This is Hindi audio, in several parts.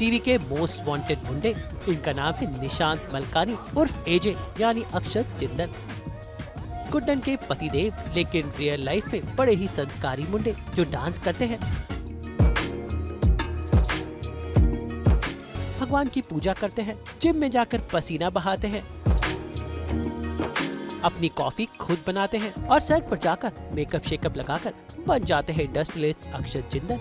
टीवी के मोस्ट वांटेड गुंडे। इनका नाम है निशांत मलकानी उर्फ एजे यानी अक्षत जिंदल। गुड्डन के पतिदेव, लेकिन रियल लाइफ में बड़े ही संस्कारी मुंडे जो डांस करते हैं, भगवान की पूजा करते हैं, जिम में जाकर पसीना बहाते हैं, अपनी कॉफी खुद बनाते हैं और सेट पर जाकर मेकअप शेकअप लगाकर बन जाते हैं इंडस्ट्रियलिस्ट अक्षत जिंदल,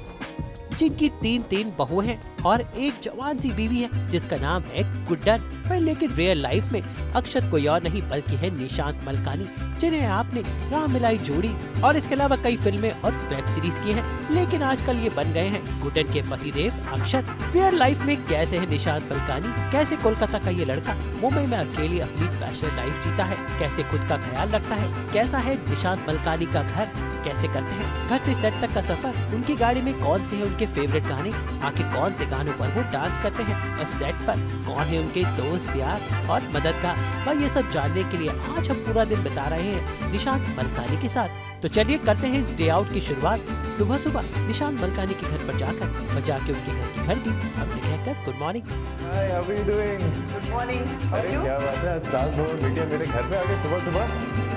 जिनकी तीन बहुएं हैं और एक जवान सी बीवी है जिसका नाम है गुड्डन। लेकिन रियल लाइफ में अक्षत कोई और नहीं बल्कि है निशांत मलकानी, जिन्हें आपने राम मिलाई जोड़ी और इसके अलावा कई फिल्में और वेब सीरीज की हैं। लेकिन आजकल ये बन गए हैं गुड्डन के पतिदेव अक्षत। रियल लाइफ में कैसे है निशांत मलकानी, कैसे कोलकाता का ये लड़का मुंबई में अकेले अपनी बैचलर लाइफ जीता है, कैसे खुद का ख्याल रखता है, कैसा है निशांत मलकानी का घर, कैसे करते हैं घर से सेट तक का सफर, उनकी गाड़ी में कौन से है उनके फेवरेट गाने, आखिर कौन से गानों पर वो डांस करते हैं और सेट पर कौन है उनके दोस्त यार और मददगार। और ये सब जानने के लिए आज हम पूरा दिन बिता रहे हैं निशांत मलकानी के साथ। तो चलिए करते हैं इस डे आउट की शुरुआत सुबह सुबह निशांत मलकानी के घर पर जाकर बजा के उनके घर की घंटी हमने कहकर good morning. Hi, how are you doing? Good morning. अरे क्या बात है, आज साल भर बेटियां मेरे घर पे आ गई सुबह सुबह।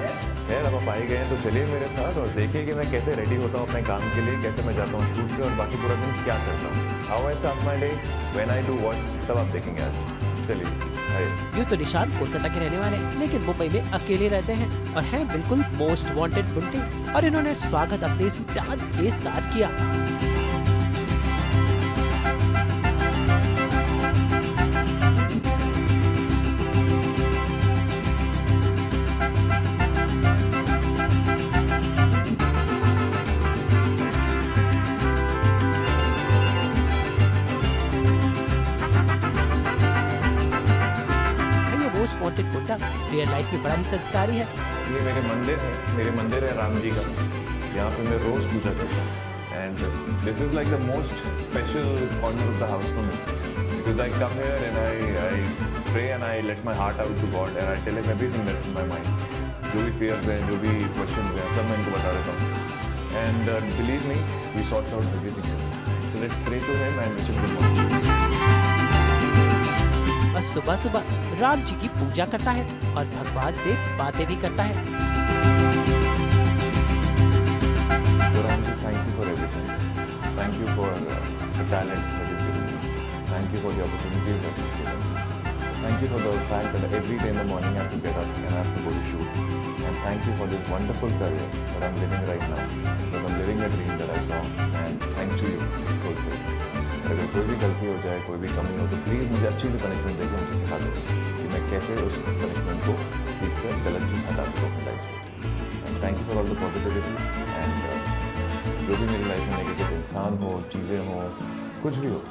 खैर अब आप आई गए हैं तो चलिए मेरे साथ और देखिए कि मैं कैसे रेडी होता हूँ अपने काम के लिए, कैसे मैं जाता हूँ शूट पे और बाकी पूरा दिन क्या करता हूँ। How I start my day, when I do what, सब आप देखेंगे आज। चलिए। यूँ तो निशांत कोलकाता के रहने वाले हैं, लेकिन मुंबई में अकेले रहते हैं और हैं बिल्कुल मोस्ट वांटेड गुंडे। और इन्होंने स्वागत अपने इस डांस के साथ किया। वांटेड गुंडा रियल लाइफ में बड़ा ही संस्कारी है। ये मेरे मंदिर है राम जी का, यहाँ पे मैं रोज पूजा करता हूँ। And this is like the most special corner of the house for me, because I come here and I pray and I let my heart out to God and I tell him everything that's in my mind. जो भी फियर्स हैं, जो भी क्वेश्चन हैं, सब मैं इनको बता देता हूँ। And believe me, we sort out everything. So let's pray to him and wish him good morning. और सुबह सुबह राम जी की पूजा करता है और भगवान से बातें भी करता है। Ram ji, thank you for everything, thank you for the talent that you given me, thank you for the opportunities that you given me, thank you for the fact that every day in the morning I have to get up and I have to go to shoot, and thank you for this wonderful career that I am living right now, because I am living a dream that I saw, and thank you for this. अगर कोई भी गलती हो जाए, कोई भी कमी हो तो प्लीज़ मुझे अच्छी सी पनिशमेंट देके मुझे सिखा दो कि मैं कैसे उस पनिशमेंट को सीख कर गलत चीज़ हटा सकूँ अपनी लाइफ से। And thank you for all the positivity. And जो भी मेरी लाइफ में नेगेटिव इंसान हो, चीज़ें हो, कुछ भी हो,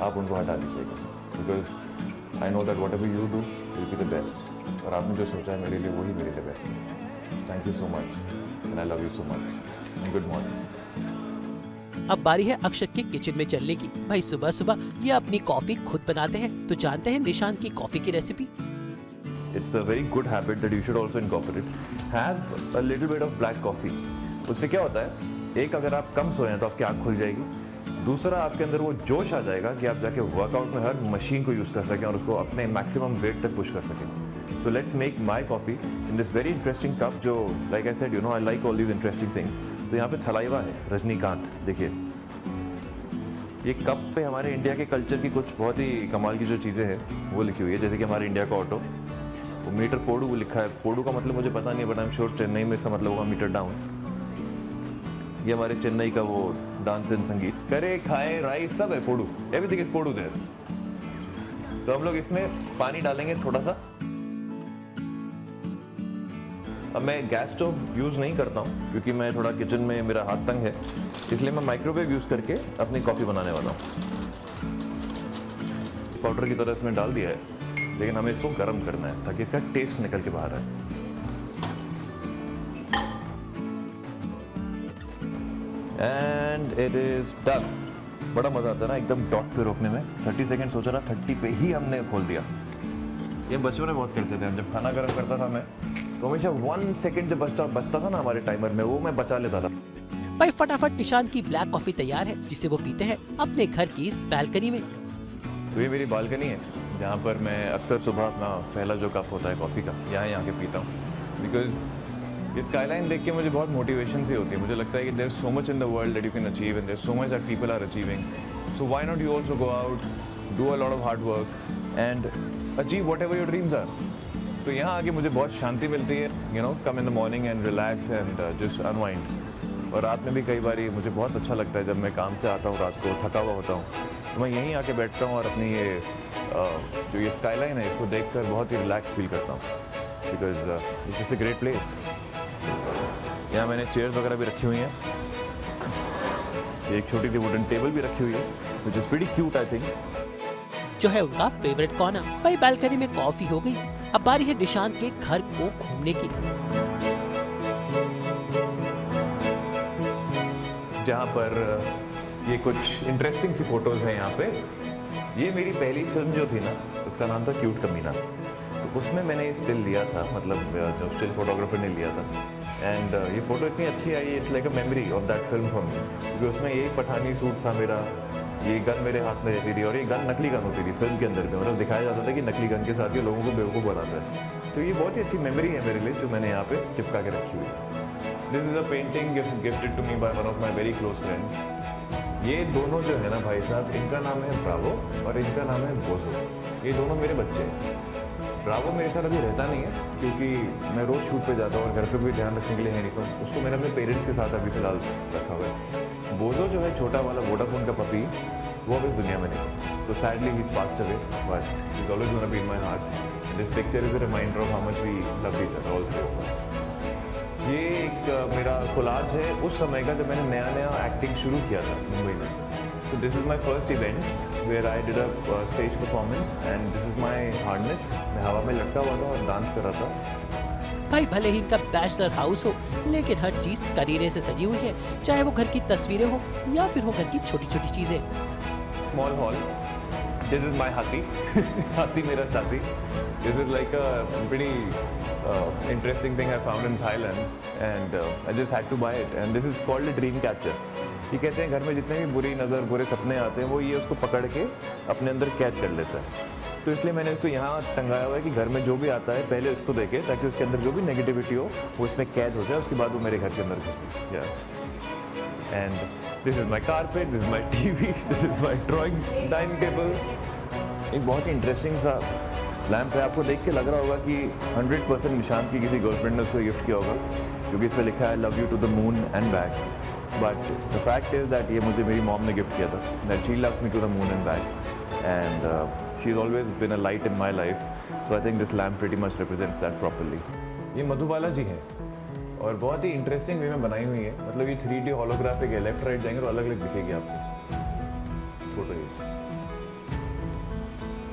आप उनको हटा दीजिएगा, because I know that what ever you do will be the best. और आपने जो सोचा है मेरे लिए वही मेरे लिए बेस्ट है। Thank you so much and I love you so much and good morning. अब बारी है अक्षत के किचन में चलने की। भाई सुबह सुबह ये अपनी कॉफी खुद बनाते हैं, तो जानते हैं निशांत की कॉफी की recipe. It's a very good habit that you should also incorporate. Have a little bit of black coffee. उससे क्या होता है, एक अगर आप कम सोए हैं तो आपकी आँख खुल जाएगी, दूसरा आपके अंदर वो जोश आ जाएगा कि आप जाके वर्कआउट में हर मशीन को यूज़ कर सकें और उसको अपने मैक्सिमम वेट तक पुश कर सकें। So let's make my coffee in this very interesting cup, जो like I said, you know I like all these interesting things. तो यहाँ पे थलाइवा है रजनीकांत, देखिए ये कप पे हमारे इंडिया के कल्चर की कुछ बहुत ही कमाल की जो चीज़ें हैं वो लिखी हुई है, जैसे कि हमारे इंडिया का ऑटो, वो मीटर पोडू लिखा है। पोडू का मतलब मुझे पता नहीं, but I am sure Chennai में इसका मतलब होगा मीटर डाउन। ये हमारे चेन्नई का वो डांस एंड संगीत, करे खाए राइस सब है, Podu, everything is Podu there. तो हम लोग इसमें पानी डालेंगे थोड़ा सा। अब मैं गैस स्टोव यूज़ नहीं करता हूँ क्योंकि मैं थोड़ा किचन में मेरा हाथ तंग है, इसलिए मैं माइक्रोवेव यूज़ करके अपनी कॉफ़ी बनाने वाला हूँ। पाउडर की तरह इसमें डाल दिया है, लेकिन हमें इसको गर्म करना है ताकि इसका टेस्ट निकल के बाहर आए। And it is done. बड़ा मजा आता है ना एकदम डॉट पे रोकने में। 30 सेकंड सोचा ना, 30 पे ही हमने खोल दिया। ये बच्चों में बहुत करते थे, जब खाना गर्म करता था मैं तो हमेशा 1 सेकंड जब बचता था ना हमारे टाइमर में, वो मैं बचा लेता था। भाई फटाफट निशांत की ब्लैक कॉफी तैयार है, जिसे वो पीते हैं अपने घर की इस बैल्कनी में। तो ये मेरी बालकनी है जहाँ पर मैं अक्सर सुबह अपना पहला जो कप होता है कॉफ़ी का यहाँ आके पीता हूँ। बिकॉज ये स्काईलाइन देख के मुझे बहुत मोटिवेशन सी होती है। मुझे लगता है कि there is so much in the world that you can achieve and there is so much that people are achieving, so why not you also go out, do a lot of hard work and achieve whatever your dreams are. तो यहाँ आके मुझे बहुत शांति मिलती है, you know, come in the morning and relax and just unwind. और रात में भी कई बार मुझे बहुत अच्छा लगता है जब मैं काम से आता हूँ रात को थका हुआ होता हूँ, तो मैं यहीं आके बैठता हूँ और अपनी ये जो ये स्काईलाइन है इसको देखकर बहुत ही रिलैक्स फील करता हूँ, because it's just a great place. यहाँ मैंने चेयर्स वगैरह भी रखी हुई हैं, एक छोटी सी वुडन टेबल भी रखी हुई है which is very cute I think. जो है उनका फेवरेट कॉर्नर। भाई बालकनी में कॉफी हो गई, अब बारी है निशांत के घर को घूमने की, जहाँ पर ये कुछ इंटरेस्टिंग सी फोटोज़ हैं यहाँ पे। ये मेरी पहली फिल्म जो थी ना उसका नाम था क्यूट कमीना, तो उसमें मैंने ये स्टिल लिया था, मतलब जो स्टिल फोटोग्राफर ने लिया था। एंड ये फ़ोटो इतनी अच्छी आई, it's like a memory of that film for me, क्योंकि उसमें यही पठानी सूट था मेरा, ये गन मेरे हाथ में रहती थी और ये गन नकली गन होती थी फिल्म के अंदर में, मतलब दिखाया जाता था कि नकली गन के साथ ये लोगों को बेवकूफ़ बनाता है। तो ये बहुत ही अच्छी मेमोरी है मेरे लिए जो मैंने यहाँ पे चिपका के रखी हुई है। This is a painting gifted to me by one of my very close friends. ये दोनों जो है ना भाई साहब, इनका नाम है ब्रावो और इनका नाम है बोजो। ये दोनों मेरे बच्चे हैं। ब्रावो मेरे साथ अभी रहता नहीं है क्योंकि मैं रोज़ शूट पे जाता हूँ और घर पे कोई ध्यान रखने के लिए है नहीं, तो उसको मैंने अपने पेरेंट्स के साथ अभी फ़िलहाल रखा हुआ है। बोजो जो है छोटा वाला वोडाफोन का पपी, वो अब इस दुनिया में नहीं, so sadly he is passed away, but he is always gonna be in my heart. This picture is a reminder of how much we love each other all three of us. ये एक मेरा कोलाज है उस समय का जब मैंने नया नया एक्टिंग शुरू किया था मुंबई में। तो this is my first event where I did a stage performance and this is my hardness. मैं हवा में लटका हुआ था और डांस कर रहा था। भाई भले ही इनका बैचलर हाउस हो, लेकिन हर चीज करीने से सजी हुई है, चाहे वो घर की तस्वीरें हो या फिर वो घर की छोटी छोटी चीजें। स्मॉल हॉल, दिस इज़ माई हाथी हाथी मेरा साथी। This is like a pretty interesting thing I found in Thailand and I just had to buy it and this is called a dream catcher। ये कहते हैं घर में जितने भी बुरी नज़र बुरे सपने आते हैं वो ये उसको पकड़ के अपने अंदर कैद कर लेता है। तो इसलिए मैंने इसको यहाँ टंगाया हुआ है कि घर में जो भी आता है पहले उसको देखे, ताकि उसके अंदर जो भी नेगेटिविटी हो वो इसमें कैद हो जाए, उसके बाद वो मेरे घर के अंदर घुसे। And this is my carpet, this is my TV, this is my drawing dining table. एक बहुत ही इंटरेस्टिंग सा लैम्प है, आपको देख के लग रहा होगा कि 100% निशांत की किसी गर्लफ्रेंड ने उसको गिफ्ट किया होगा, क्योंकि इसमें लिखा है love you to the moon and back. But the fact is that ये मुझे मेरी मॉम ने गिफ्ट किया था, that she loves me to the moon and back and she is always been a light in my life. So I think this lamp pretty much represents that properly. ये मधुबाला जी हैं और बहुत ही इंटरेस्टिंग वे में बनाई हुई है, मतलब ये 3D होलोग्राफिक है, लेफ्ट राइट जाएंगे तो अलग अलग दिखेगी आपको फोटो ये।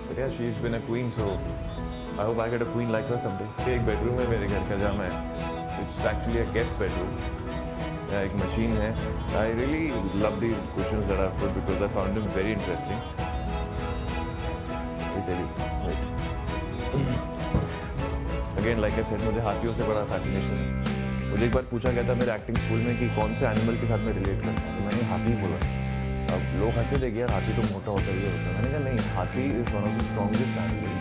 But yeah, she's been a queen, so I hope I get a queen like her someday. एक बेडरूम है मेरे घर का जहाँ मैं, it's actually a guest bedroom. यहाँ एक मशीन है. I really love these cushions that I've put because I found them very interesting. Let me tell you. Wait. Again, like I said, मुझे हाथियों से बड़ा fascination है. मुझे एक बार पूछा गया था मेरे एक्टिंग स्कूल में कि कौन से एनिमल के साथ मैं रिलेट करता हूँ, तो मैंने हाथी बोला। अब लोग हंसे देखे यार, हाथी तो मोटा होता ही होता है। मैंने कहा नहीं, हाथी is one of the strongest animal,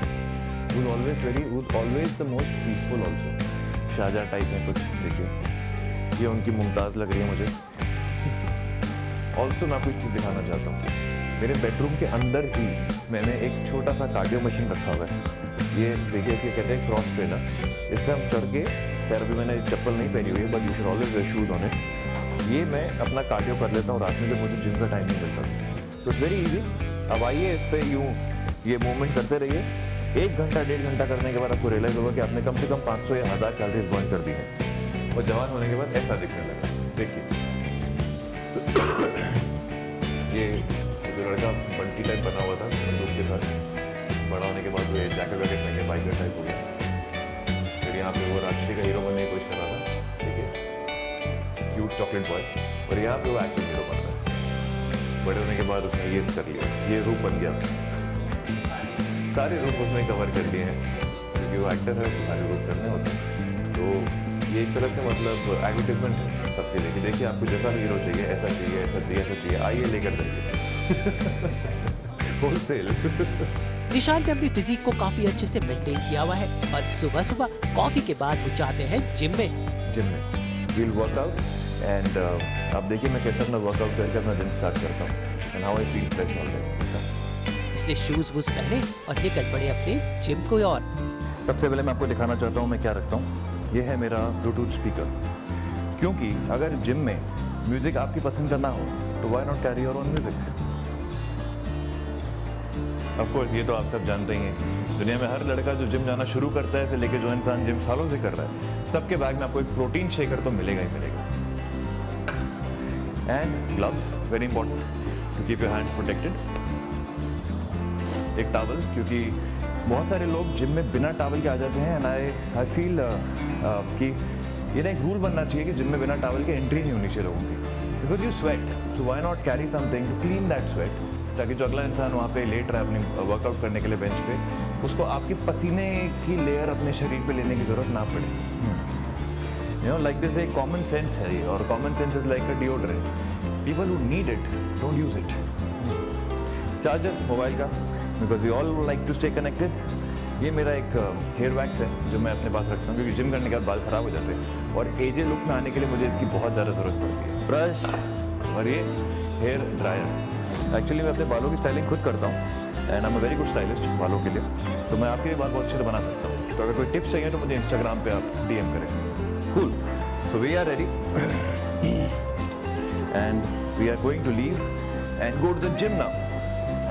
who's always the most peaceful also। Shahjahan type है कुछ, देखिए ये उनकी मुमताज़ लग रही है मुझे। ऑल्सो मैं आपको एक चीज़ दिखाना चाहता हूँ, मेरे बेडरूम के अंदर ही मैंने एक छोटा सा कार्डियो मशीन रखा हुआ है। ये देखिए, इसे कहते हैं क्रॉस ट्रेनर। इस पर हम चढ़ के, खैर अभी मैंने चप्पल नहीं पहनी हुई है, but you should always wear shoes on it. ये मैं अपना कार्डियो कर लेता हूँ रात में जब मुझे जिम का टाइम नहीं मिलता। तो इट्स वेरी ईजी। अब आइए इस पर यूँ ये मूवमेंट करते रहिए, 1 घंटा 1.5 घंटा करने के बाद आपको रियलाइज़ होगा कि आपने कम से कम 500 या 1000 कैलोरीज बर्न कर दी है, और जवान होने के बाद ऐसा दिखने लगा। देखिए ये जो लड़का बंटी टाइप बना हुआ था बंदूक के साथ, बड़ा होने के बाद वो जैकेट वैकेट पहन के बाइकर टाइप हो गया। फिर यहाँ पे वो राजश्री का हीरो बनने की कोशिश कर रहा था, देखिए क्यूट चॉकलेट बॉय, और यहाँ पे वो एक्शन हीरो बन रहा है। बड़े होने के बाद उसने ये कर लिया, ये रूप बन गया, सारे रूप उसने कवर कर लिए हैं, क्योंकि वो एक्टर है, उसको सारे रूप करने होते हैं। तो ये एक तरह से मतलब एडवर्टीजमेंट है सबके लिए कि देखिए आपको जैसा भी हीरो चाहिए, ऐसा चाहिए, ऐसा चाहिए, ऐसा चाहिए, आइए लेकर जाइए। होलसेल। निशांत ने अपनी फिजिक को काफी अच्छे से मेंटेन किया हुआ है और सुबह सुबह कॉफी के बाद वो जाते हैं जिम में। वील वर्कआउट एंड आप देखिए मैं कैसे अपना वर्कआउट करके अपना दिन स्टार्ट करता हूँ and how I feel fresh all day. इसलिए शूज वूज पहने और निकल पड़े अपने जिम को ओर। सबसे पहले मैं आपको दिखाना चाहता हूँ मैं क्या रखता हूँ। ये है मेरा ब्लूटूथ स्पीकर, क्योंकि अगर जिम में म्यूजिक आपकी पसंद का ना हो तो why not carry your own music. Of course ये तो आप सब जानते ही हैं, दुनिया में हर लड़का जो जिम जाना शुरू करता है से लेके जो इंसान जिम सालों से कर रहा है, सबके बैग में आपको एक प्रोटीन शेकर तो मिलेगा ही मिलेगा। And gloves very important to keep your hands protected. एक टॉवल, क्योंकि बहुत सारे लोग जिम में बिना टॉवल के आ जाते हैं एंड आई फील कि ये ना एक रूल बनना चाहिए कि जिम में बिना टॉवल के एंट्री नहीं होनी चाहिए लोगों की, because you sweat, so why not carry something to clean that sweat, ताकि जो अगला इंसान वहाँ पे लेट रहा है अपनी वर्कआउट करने के लिए बेंच पे, उसको आपके पसीने की लेयर अपने शरीर पे लेने की जरूरत ना पड़े। यू नो लाइक दिस एक कॉमन सेंस है ये, और common sense is like a deodorant. People who need it don't use it. Charger mobile का, because we all like to stay connected. ये मेरा एक हेयर वैक्स है जो मैं अपने पास रखता हूँ, क्योंकि जिम करने के बाद बाल खराब हो जाते हैं और एजे लुक में आने के लिए मुझे इसकी बहुत ज़्यादा ज़रूरत पड़ती है। ब्रश और ये हेयर ड्रायर। एक्चुअली मैं अपने बालों की स्टाइलिंग खुद करता हूँ and I am a very good stylist बालों के लिए, तो मैं आपके भी बाल बहुत अच्छे से बना सकता हूँ। तो अगर कोई टिप्स चाहिए तो मुझे इंस्टाग्राम पे आप DM करें। Cool, so we are ready and we are going to leave and go to the gym now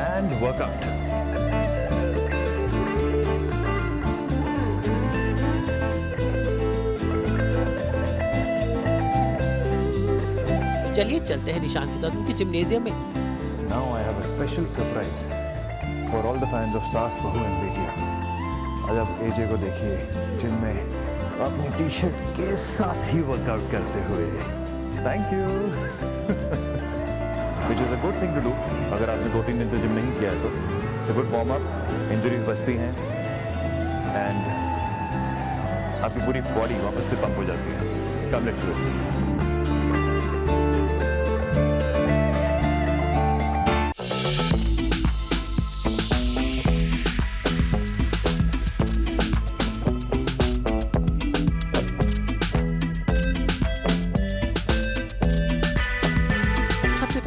and workout. चलिए चलते हैं निशांत के साथ उनके जिम्नेजियम में। Now I have a special surprise for all the fans of Saas Bahu and Betiya। आज आप AJ को देखिए जिम में अपनी टी-शर्ट के साथ ही वर्कआउट करते हुए। Thank you। Which is a good thing to do। अगर आपने 2-3 दिन से जिम नहीं किया है तो it's a good warm up, injuries बचती हैं एंड आपकी पूरी बॉडी वापस से पंप हो जाती है। Come let's do it।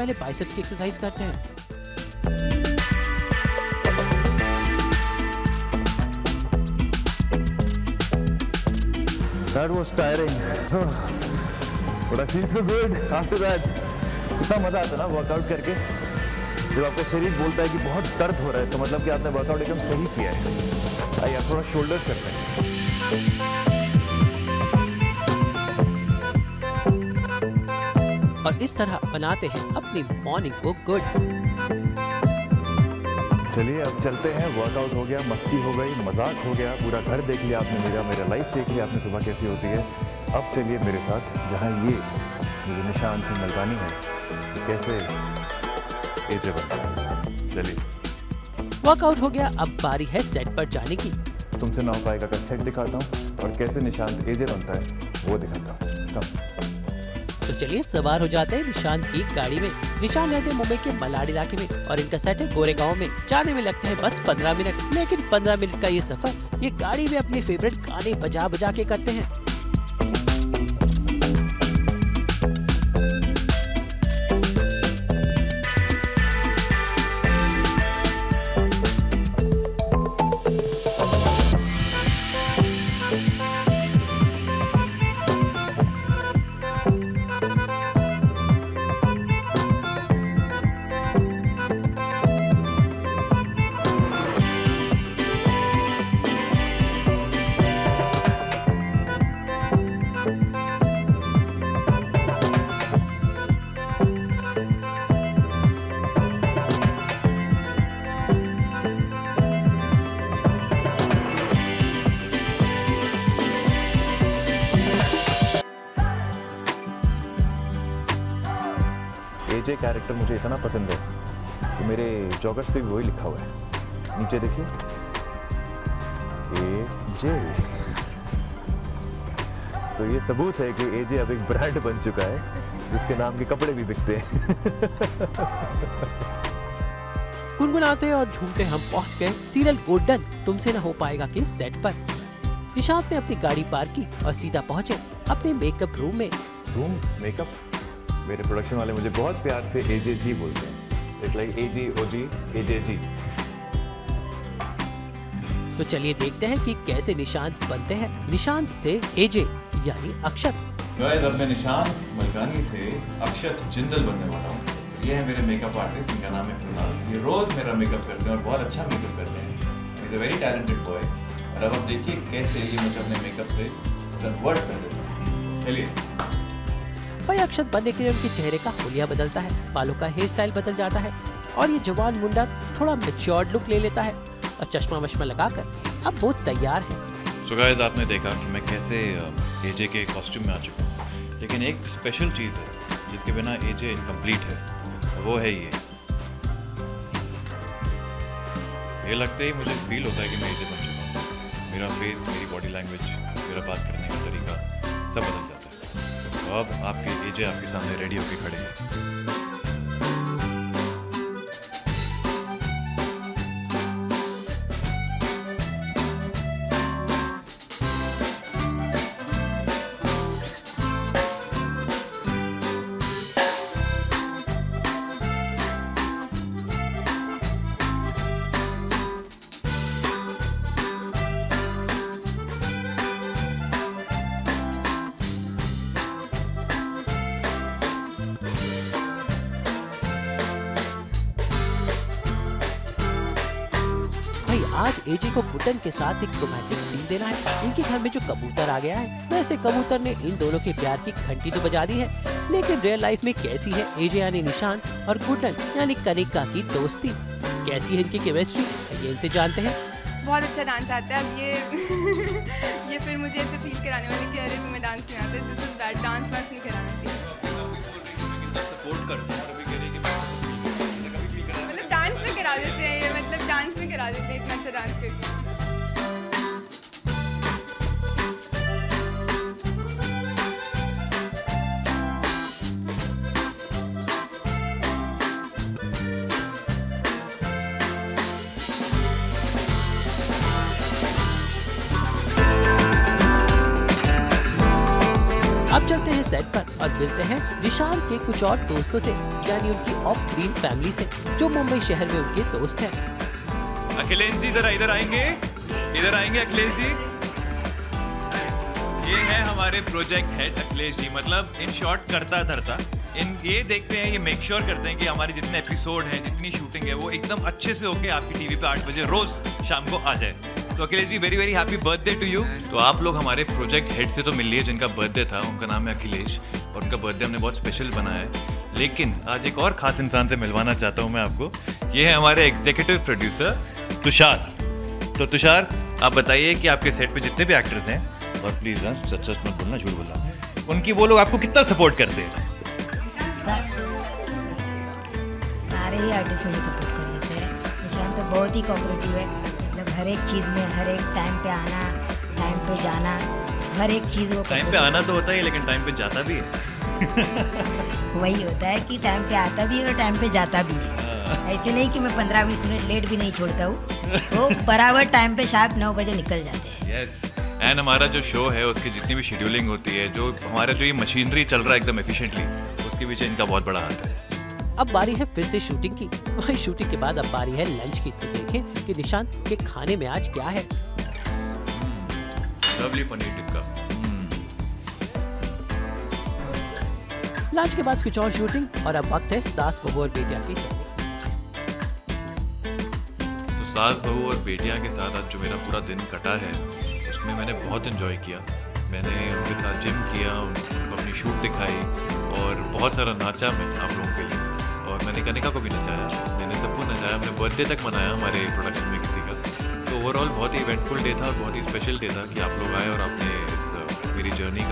पहले बाइसेप्स की एक्सरसाइज करते हैं। That was tiring, but I feel so good after that। कितना मजा आता है ना वर्कआउट करके, जब आपका शरीर बोलता है कि बहुत दर्द हो रहा है तो मतलब कि आपने वर्कआउट एकदम सही किया है। आइए आप थोड़ा शोल्डर्स करते हैं। और इस तरह बनाते हैं अपनी मॉर्निंग को गुड। चलिए अब चलते हैं। वर्कआउट हो गया, मस्ती हो गई, मजाक हो गया, पूरा घर देख लिया आपने, मेरा लाइफ देख लिया आपने सुबह कैसी होती है। अब चलिए मेरे साथ जहाँ ये जो निशांत सिंह मलकानी है कैसे एजे बनता है। चलिए वर्कआउट हो गया, अब बारी है सेट पर जाने की। तुमसे ना हो पाएगा का सेट दिखाता हूँ और कैसे निशांत एजे बनता है वो दिखाता हूँ। कम तो चलिए सवार हो जाते हैं निशांत की गाड़ी में। निशांत रहते हैं मुंबई के मलाड इलाके में और इनका सेट है गोरेगांव में। जाने में लगते हैं बस 15 मिनट, लेकिन 15 मिनट का ये सफर ये गाड़ी में अपने फेवरेट गाने बजा बजा के करते हैं। एजे कैरेक्टर मुझे इतना पसंद है कि मेरे जॉगर्स पे भी वही लिखा हुआ है। नीचे देखिए एजे। तो ये सबूत है कि एजे अब एक ब्रांड बन चुका है जिसके नाम के कपड़े भी बिकते हैं। गुनगुनाते और झूमते हम पहुंच गए सीरियल गोल्डन तुमसे न हो पाएगा के सेट पर। निशांत ने अपनी गाड़ी पार्क की और सीधा पहुंचे अपने मेकअप रूम में। रूम मेकअप, मेरे प्रोडक्शन वाले मुझे बहुत प्यार से एजे जी बोलते हैं। इट्स लाइक एजी ओजी एजे जी। तो चलिए देखते हैं कि कैसे निशांत बनते हैं निशांत से एजे यानी अक्षत। गाइस, अब मैं निशांत मलकानी से अक्षत जिंदल बनने वाला हूँ। ये है मेरे मेकअप आर्टिस्ट, इनका नाम है कृणाल। ये रोज मेरा मेकअप करते हैं और बहुत अच्छा मेकअप करते हैं। Is a very talented boy. और अब आप देखिए कैसे ये मुझे अपने मेकअप से कन्वर्ट कर देता है। चलिए। भाई अक्षत बनने के लिए उनके चेहरे का हुलिया बदलता है, बालों का हेयर स्टाइल बदल जाता है और ये जवान मुंडा थोड़ा मैच्योर्ड लुक ले लेता है और चश्मा वश्मा लगाकर अब वो तैयार है। सो गाइस, आपने देखा कि मैं कैसे एजे के कॉस्ट्यूम में आ चुका हूँ, लेकिन एक स्पेशल चीज़ है जिसके बिना एजे इनकम्प्लीट है, वो है ये लगते ही मुझे फील होता है कि मैं एजे बन चुका हूँ। मेरा फेस, मेरी बॉडी लैंग्वेज, मेरा बात करने का तरीका सब बदल जाता है। तो अब आपके एजे आपके सामने रेडी होकर खड़े हैं। भाई आज एजे को गुड्डन के साथ एक रोमांटिक सीन देना है। इनके घर में जो कबूतर आ गया है, वैसे कबूतर ने इन दोनों के प्यार की घंटी तो बजा दी है, लेकिन रियल लाइफ में कैसी है एजे यानी निशांत और गुड्डन यानी कनिका की दोस्ती, कैसी है इनकी केमिस्ट्री, ये इनसे जानते हैं। बहुत अच्छा डांस आता है। अब ये फिर मुझे ऐसे फील कराने वाले कि अरे तुम्हें डांस नहीं आता, दिस इज बैड, डांस वांस नहीं कराना चाहिए। मतलब डांस में करा देते हैं ये, मतलब डांस में करा देते हैं, इतना अच्छा डांस करके। अब चलते हैं सेट पर और मिलते हैं निशांत के कुछ और दोस्तों से, यानी उनकी ऑफ स्क्रीन फैमिली से, जो मुंबई शहर में उनके दोस्त हैं। अखिलेश जी जरा इधर आएंगे, इधर आएंगे अखिलेश जी। ये है हमारे प्रोजेक्ट हेड अखिलेश जी, मतलब इन शॉर्ट करता धरता इन ये देखते हैं, ये मेक श्योर करते हैं कि हमारे जितने एपिसोड हैं, जितनी शूटिंग है, वो एकदम अच्छे से होके आपकी टीवी पे 8 बजे रोज शाम को आ जाए। तो Akhilesh ji very very happy birthday to you. तो आप लोग हमारे प्रोजेक्ट हेड से तो मिल लिए, जिनका बर्थडे था, उनका नाम है अखिलेश और उनका बर्थडे हमने बहुत स्पेशल बनाया है। लेकिन आज एक और खास इंसान से मिलवाना चाहता हूँ मैं आपको। ये है हमारे एग्जीक्यूटिव प्रोड्यूसर तुषार। तो तुषार, आप बताइए कि आपके सेट पे जितने भी एक्टर्स हैं, और प्लीज सच सच मत बोलना, झूठ बोलना, उनकी वो लोग आपको कितना सपोर्ट करते हैं? सारे ही आर्टिस्ट मुझे सपोर्ट कर लेते हैं। निशांत तो बहुत ही कोऑपरेटिव है, मतलब हर एक चीज़ में, हर एक टाइम पे आना, टाइम पे जाना, हर एक चीज़ वो टाइम पे आना तो होता है, लेकिन टाइम पे जाता भी है। वही होता है कि टाइम पे आता भी है और टाइम पे जाता भी है। ऐसे नहीं कि मैं 15-20 मिनट लेट भी नहीं छोड़ता हूँ, वो बराबर टाइम पे शार्प 9 बजे निकल जाते हैं। यस, एंड हमारा जो शो है उसकी जितनी भी शेड्यूलिंग होती है, जो हमारा जो ये मशीनरी चल रहा है एकदम एफिशिएंटली, उसके पीछे इनका बहुत बड़ा हाथ है। अब बारी है फिर से शूटिंग की। वही शूटिंग के बाद अब बारी है लंच की। तो देखें कि निशांत के खाने में आज क्या है। लवली पनीर टिक्का। लंच के बाद कुछ और शूटिंग और अब वक्त है सास बहू और बेटिया की। तो सास बहू और बेटियां के साथ आज जो मेरा पूरा दिन कटा है, उसमें मैंने बहुत एंजॉय किया। मैंने उनके साथ जिम किया, उनको अपनी शूट दिखाई और बहुत सारा नाचा मैं आप लोगों के लिए। और मैंने कनिका को भी नचाया, मैंने सबको नचाया, हमने बर्थडे तक मनाया हमारे प्रोडक्शन में किसी का। तो ओवरऑल बहुत ही इवेंटफुल डे था और बहुत ही स्पेशल डे था कि आप लोग आए और आपने इस मेरी जर्नी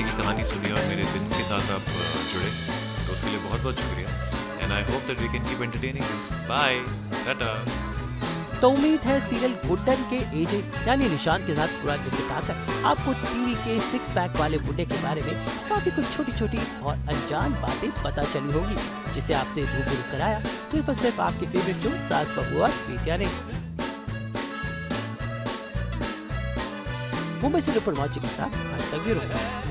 की कहानी सुनी और मेरे दिन के साथ आप जुड़े। तो उसके लिए बहुत बहुत शुक्रिया। And I hope that we can keep entertaining. Bye, tata. तो उम्मीद है सीरियल गुड्डन के एजे यानी निशांत के साथ पूरा दिन बिताकर आपको टीवी के 6 पैक वाले बुड्ढे के बारे में काफी कुछ छोटी छोटी और अनजान बातें पता चली होगी, जिसे आपसे रूबरू कराया सिर्फ और सिर्फ आपके फेवरेट शो सास बहू और बेटियां ने। मुंबई से रिपोर्ट के साथ